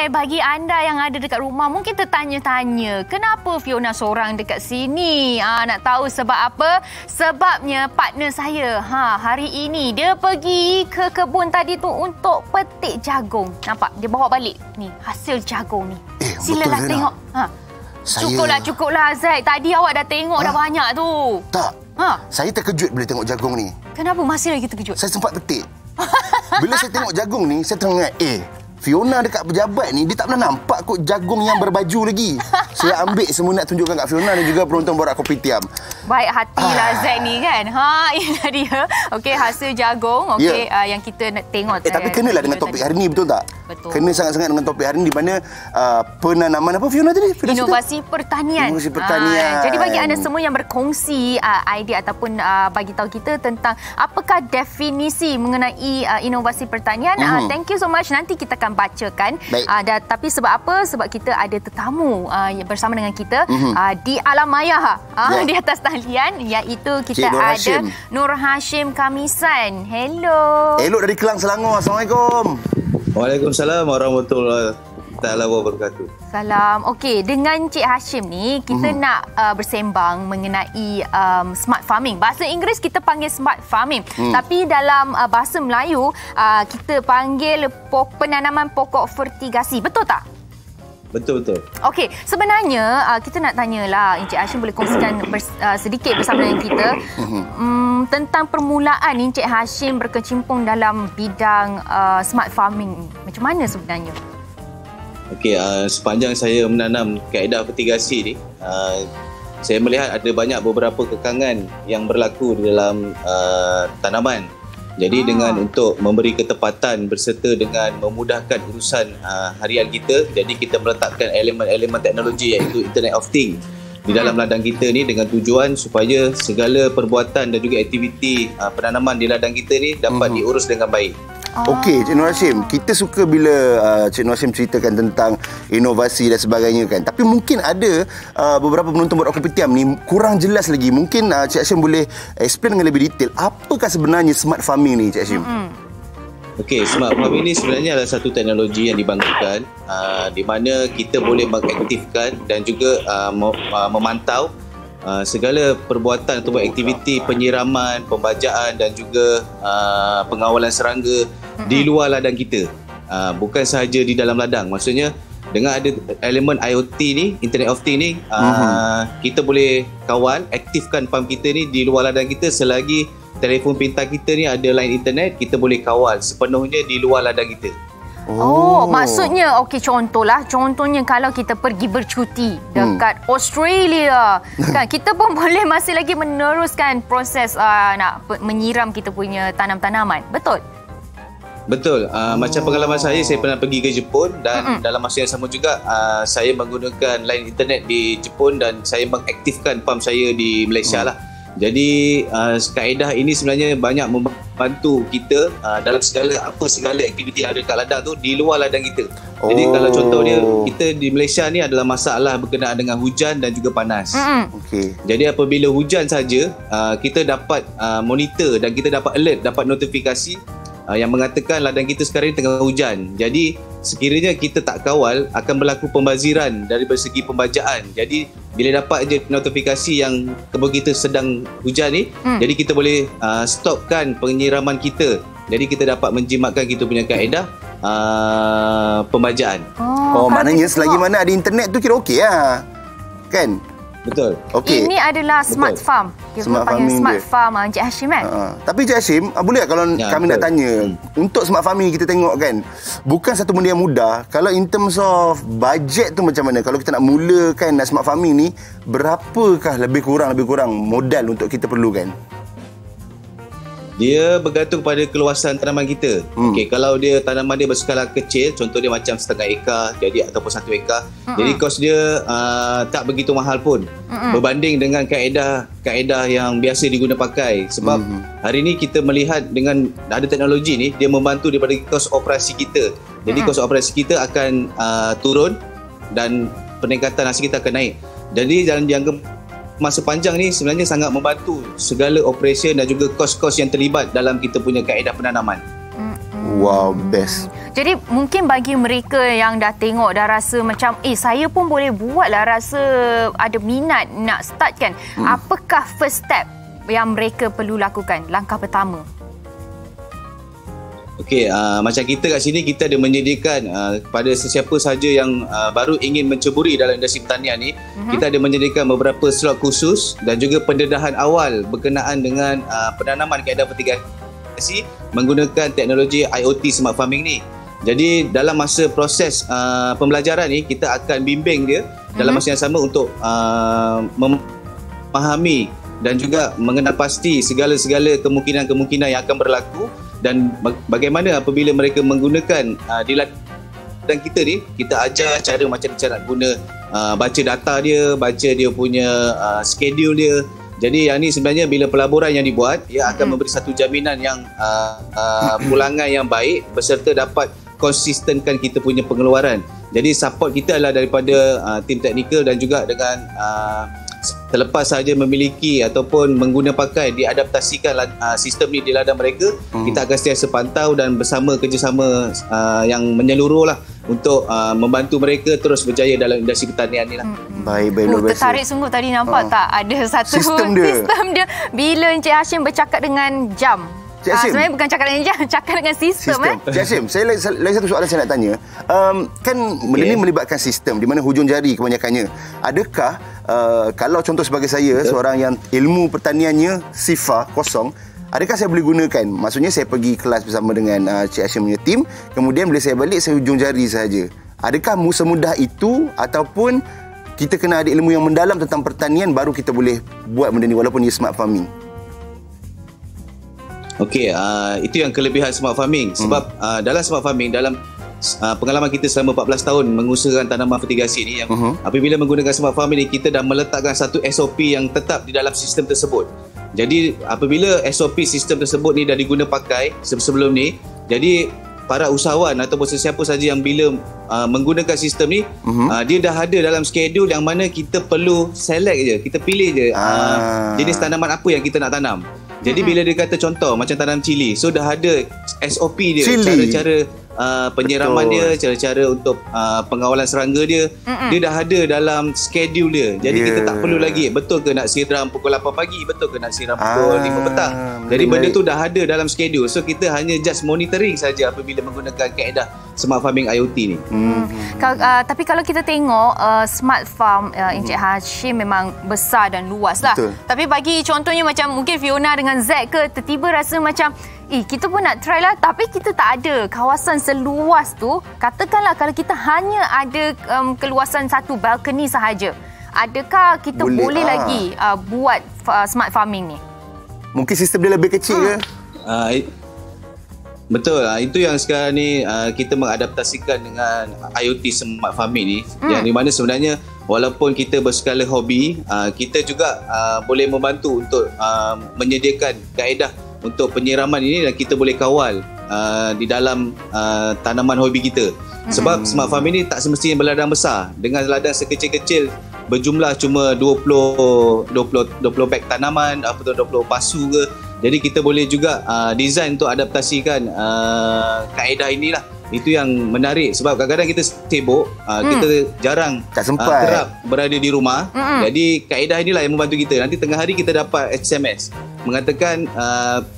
bagi anda yang ada dekat rumah mungkin tertanya-tanya, kenapa Fiona seorang dekat sini? Nak tahu sebab apa? Sebabnya partner saya hari ini dia pergi ke kebun tadi tu untuk petik jagung. Nampak? Dia bawa balik ni hasil jagung ni. Silalah tengok. Cukuplah Zaid. Tadi awak dah tengok dah banyak tu. Tak. Saya terkejut bila tengok jagung ni. Kenapa masih lagi terkejut? Saya sempat petik. Bila saya tengok jagung ni, saya teringat, Fiona dekat pejabat ni, dia tak pernah nampak kot jagung yang berbaju lagi. Saya ambil semua nak tunjukkan kat Fiona dan juga penonton Borak Kopitiam. Baik hatilah Zaid ni kan. Inilah dia. Okey, hasil jagung yang kita nak tengok. Tapi kenalah dengan topik hari ni, betul tak? Betul. Kena sangat-sangat dengan topik hari ni di mana penanaman apa Fiona tadi? Inovasi pertanian. Inovasi pertanian. Jadi bagi anda semua yang berkongsi idea ataupun bagi tahu kita tentang apakah definisi mengenai inovasi pertanian, thank you so much. Nanti kita akan bacakan. Tapi sebab apa? Sebab kita ada tetamu bersama dengan kita di alam maya di atas talian, iaitu kita ada Nur Hashim Kamisan. Hello. Elok dari Kelang, Selangor. Assalamualaikum. Waalaikumsalam warahmatullahi wabarakatuh. Salam. Okey, dengan Cik Hashim ni kita nak bersembang mengenai smart farming. Bahasa Inggeris kita panggil smart farming. Tapi dalam bahasa Melayu kita panggil penanaman pokok fertigasi. Betul tak? Betul. Okey, sebenarnya kita nak tanyalah, Encik Hashim boleh kongsikan sedikit bersama dengan kita tentang permulaan Encik Hashim berkecimpung dalam bidang smart farming. Macam mana sebenarnya? Okey, sepanjang saya menanam kaedah fertigasi ni, saya melihat ada beberapa kekangan yang berlaku di dalam tanaman. Jadi dengan untuk memberi ketepatan berserta dengan memudahkan urusan harian kita, jadi kita meletakkan elemen-elemen teknologi iaitu Internet of Things di dalam ladang kita ni dengan tujuan supaya segala perbuatan dan juga aktiviti penanaman di ladang kita ni dapat diurus dengan baik. Okey, Cik Nur Hashim, kita suka bila Cik Nur Hashim ceritakan tentang inovasi dan sebagainya kan. Tapi mungkin ada beberapa penonton Borak Kopitiam ni kurang jelas lagi. Mungkin Cik Hashim boleh explain dengan lebih detail apakah sebenarnya smart farming ni, Cik Hashim? Okey, smart farming ni sebenarnya adalah satu teknologi yang dibangkitkan di mana kita boleh mengaktifkan dan juga memantau segala perbuatan atau aktiviti penyiraman, pembajaan dan juga pengawalan serangga di luar ladang kita. Bukan sahaja di dalam ladang. Maksudnya dengan ada elemen IoT ni, Internet of Things ni, kita boleh kawal, aktifkan pam kita ni di luar ladang kita selagi telefon pintar kita ni ada line internet, kita boleh kawal sepenuhnya di luar ladang kita. Maksudnya contohnya kalau kita pergi bercuti dekat Australia kan, kita pun boleh masih lagi meneruskan proses nak menyiram kita punya tanam-tanaman. Betul. Macam pengalaman saya pernah pergi ke Jepun dan dalam masa yang sama juga saya menggunakan line internet di Jepun dan saya mengaktifkan pam saya di Malaysia lah. Jadi kaedah ini sebenarnya banyak membantu kita dalam segala aktiviti yang ada kat ladang tu di luar ladang kita. Jadi kalau contohnya kita di Malaysia ni adalah masalah berkenaan dengan hujan dan juga panas. Jadi apabila hujan saja kita dapat monitor dan kita dapat alert, dapat notifikasi yang mengatakan ladang kita sekarang ni tengah hujan. Jadi sekiranya kita tak kawal, akan berlaku pembaziran dari segi pembajaan. Jadi bila dapat je notifikasi yang kebun kita sedang hujan ni, jadi kita boleh stopkan penyiraman kita. Jadi kita dapat menjimatkan kita punya kaedah pembajaan. Maknanya selagi mana ada internet tu kira okey lah. Kan? Betul. Okay. Ini adalah smart farm. Kita panggil smart farm Encik Hashim kan? Tapi Encik Hashim, boleh tak kalau kami nak tanya, untuk smart farming kita tengok kan, bukan satu benda yang mudah. Kalau in terms of budget tu macam mana? Kalau kita nak mulakan smart farming ni, berapakah lebih kurang modal untuk kita perlukan? Dia bergantung pada keluasan tanaman kita. Okey, kalau dia tanaman dia berskala kecil, contoh dia macam setengah ekar jadi ataupun 1 ekar, jadi kos dia tak begitu mahal pun berbanding dengan kaedah yang biasa diguna pakai. Sebab hari ni kita melihat dengan ada teknologi ni, dia membantu daripada kos operasi kita. Jadi kos operasi kita akan turun dan peningkatan hasil kita akan naik. Jadi dalam jangka masa panjang ni sebenarnya sangat membantu segala operasi dan juga kos-kos yang terlibat dalam kita punya kaedah penanaman. Wow, best. Jadi mungkin bagi mereka yang dah tengok, dah rasa macam saya pun boleh buat lah, rasa ada minat nak start kan. Apakah first step yang mereka perlu lakukan? Langkah pertama. Okey, macam kita kat sini, kita ada menyediakan kepada sesiapa sahaja yang baru ingin menceburi dalam industri pertanian ni, kita ada menyediakan beberapa slot khusus dan juga pendedahan awal berkenaan dengan penanaman kaedah fertigasi menggunakan teknologi IoT Smart Farming ni. Jadi dalam masa proses pembelajaran ni, kita akan bimbing dia dalam masa yang sama untuk memahami dan juga mengenal pasti segala-segala kemungkinan-kemungkinan yang akan berlaku dan bagaimana apabila mereka menggunakan di ladang kita ni, kita ajar cara macam cara nak guna, baca data dia, baca dia punya schedule dia. Jadi yang ni sebenarnya bila pelaburan yang dibuat, ia akan memberi satu jaminan yang pulangan yang baik beserta dapat konsistenkan kita punya pengeluaran. Jadi support kita adalah daripada tim teknikal dan juga dengan selepas sahaja memiliki ataupun mengguna pakai diadaptasikan sistem ni di ladang mereka, kita akan sentiasa pantau dan bersama kerjasama yang menyeluruh lah untuk membantu mereka terus berjaya dalam industri pertanian ni lah. Baik, luar biasa. Tertarik sungguh tadi, nampak tak ada satu sistem dia. Bila Encik Hashim bercakap dengan jam. Sebenarnya bukan cakap dengan jam, cakap dengan sistem. Encik Hashim, saya lagi satu soalan saya nak tanya. Kan benda ni melibatkan sistem di mana hujung jari kebanyakannya. Adakah kalau contoh sebagai saya, seorang yang ilmu pertaniannya sifar, kosong, adakah saya boleh gunakan? Maksudnya saya pergi kelas bersama dengan Encik Hashim punya tim, kemudian bila saya balik, saya hujung jari sahaja. Adakah semudah itu ataupun kita kena ada ilmu yang mendalam tentang pertanian baru kita boleh buat benda ni walaupun dia smart farming? Okey, itu yang kelebihan smart farming. Sebab dalam smart farming, dalam pengalaman kita selama 14 tahun mengusahakan tanaman fertigasi ni, yang apabila menggunakan smart farming ni, kita dah meletakkan satu SOP yang tetap di dalam sistem tersebut. Jadi apabila SOP sistem tersebut ni dah diguna pakai sebelum ni, jadi para usahawan ataupun sesiapa saja yang bila menggunakan sistem ni, dia dah ada dalam schedule yang mana kita perlu select je, kita pilih je jenis tanaman apa yang kita nak tanam. Jadi bila dia kata contoh macam tanam cili, so dah ada SOP dia, cara-cara penyiraman dia, cara-cara untuk pengawalan serangga dia, dia dah ada dalam schedule dia. Jadi kita tak perlu lagi betul ke nak siram pukul 8 pagi, betul ke nak siram pukul 5 petang. Jadi benda tu dah ada dalam schedule. So kita hanya just monitoring saja apabila menggunakan kaedah smart farming IoT ni. Tapi kalau kita tengok smart farm Encik Hashim memang besar dan luas lah. Tapi bagi contohnya macam mungkin Fiona dengan Zack ke, tiba-tiba rasa macam kita pun nak try lah, tapi kita tak ada kawasan seluas tu. Katakanlah kalau kita hanya ada keluasan satu balcony sahaja, adakah kita boleh lagi buat smart farming ni? Mungkin sistem dia lebih kecil ke? Betul, itu yang sekarang ni kita mengadaptasikan dengan IoT smart farming ni, yang di mana sebenarnya walaupun kita berskala hobi, kita juga boleh membantu untuk menyediakan kaedah untuk penyiraman ini dan kita boleh kawal di dalam tanaman hobi kita. Sebab smart farming ini tak semestinya berladang besar. Dengan ladang sekecil-kecil berjumlah cuma 20 beg tanaman, 20 pasu ke. Jadi kita boleh juga design untuk adaptasikan kaedah inilah. Itu yang menarik sebab kadang-kadang kita sibuk, kita jarang kerap berada di rumah. Jadi kaedah inilah yang membantu kita. Nanti tengah hari kita dapat SMS mengatakan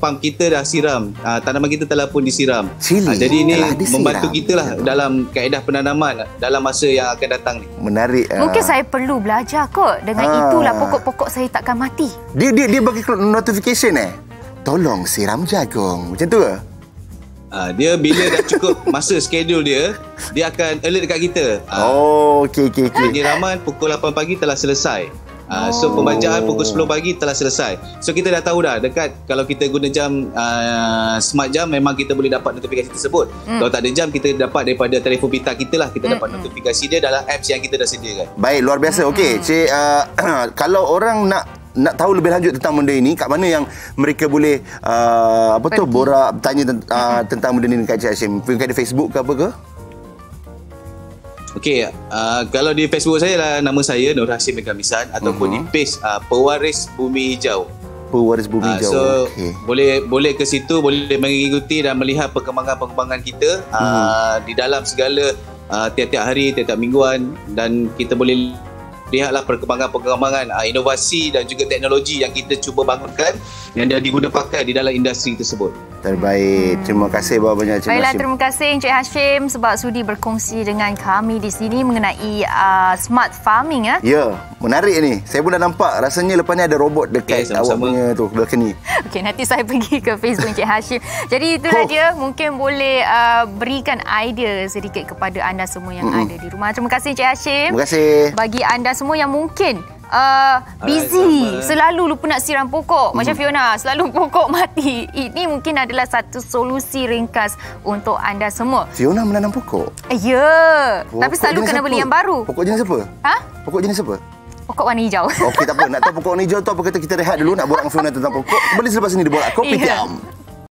pump kita dah siram, tanaman kita telah pun disiram. Jadi ini membantu kita lah dalam kaedah penanaman dalam masa yang akan datang ni. Menarik. Mungkin saya perlu belajar kot. Dengan itulah pokok-pokok saya takkan mati. Dia bagi notification tolong siram jagung. Macam tu ke? Dia bila dah cukup masa schedule dia akan alert dekat kita. Okey. Penyiraman pukul 8 pagi telah selesai. So pembacaan pukul 10 pagi telah selesai. So kita dah tahu dah dekat, kalau kita guna jam smart jam, memang kita boleh dapat notifikasi tersebut. Kalau tak ada jam, kita dapat daripada telefon pintar kita lah. Kita dapat notifikasi dia dalam apps yang kita dah sediakan. Baik, luar biasa. Okey, Cik, kalau orang nak tahu lebih lanjut tentang benda ini, kat mana yang mereka boleh borak, tanya tentang benda ini dekat Encik Hashim? Mungkin ada Facebook ke apa ke? Okey, kalau di Facebook saya lah, nama saya Nur Hashim bin Kamisan, ataupun di page Pewaris Bumi Hijau. pewaris bumi hijau. So boleh ke situ, boleh mengikuti dan melihat perkembangan kita di dalam segala tiap-tiap hari, tiap-tiap mingguan, dan kita boleh lihatlah perkembangan inovasi dan juga teknologi yang kita cuba bangunkan yang dah diguna pakai di dalam industri tersebut. Terbaik. Terima kasih banyak Encik Baiklah, Hashim. terima kasih Encik Hashim sebab sudi berkongsi dengan kami di sini mengenai smart farming. Ya, menarik ni. Saya pun dah nampak. Rasanya lepas ni ada robot dekat awak punya tu, balcony. Okey, nanti saya pergi ke Facebook Encik Hashim. Jadi itulah dia, mungkin boleh berikan idea sedikit kepada anda semua yang ada di rumah. Terima kasih Encik Hashim. Terima kasih. Bagi anda semua yang mungkin busy, selalu lupa nak siram pokok macam Fiona, selalu pokok mati, ini mungkin adalah satu solusi ringkas untuk anda semua. Fiona menanam pokok? Ya, tapi selalu kena beli yang baru. Pokok jenis apa? Pokok jenis apa? Pokok warna hijau. Okey, tak apa. Nak tahu pokok warna hijau tu apa, kata kita rehat dulu nak borak dengan Fiona tentang pokok. Kembali selepas ini di Borak Kopitiam.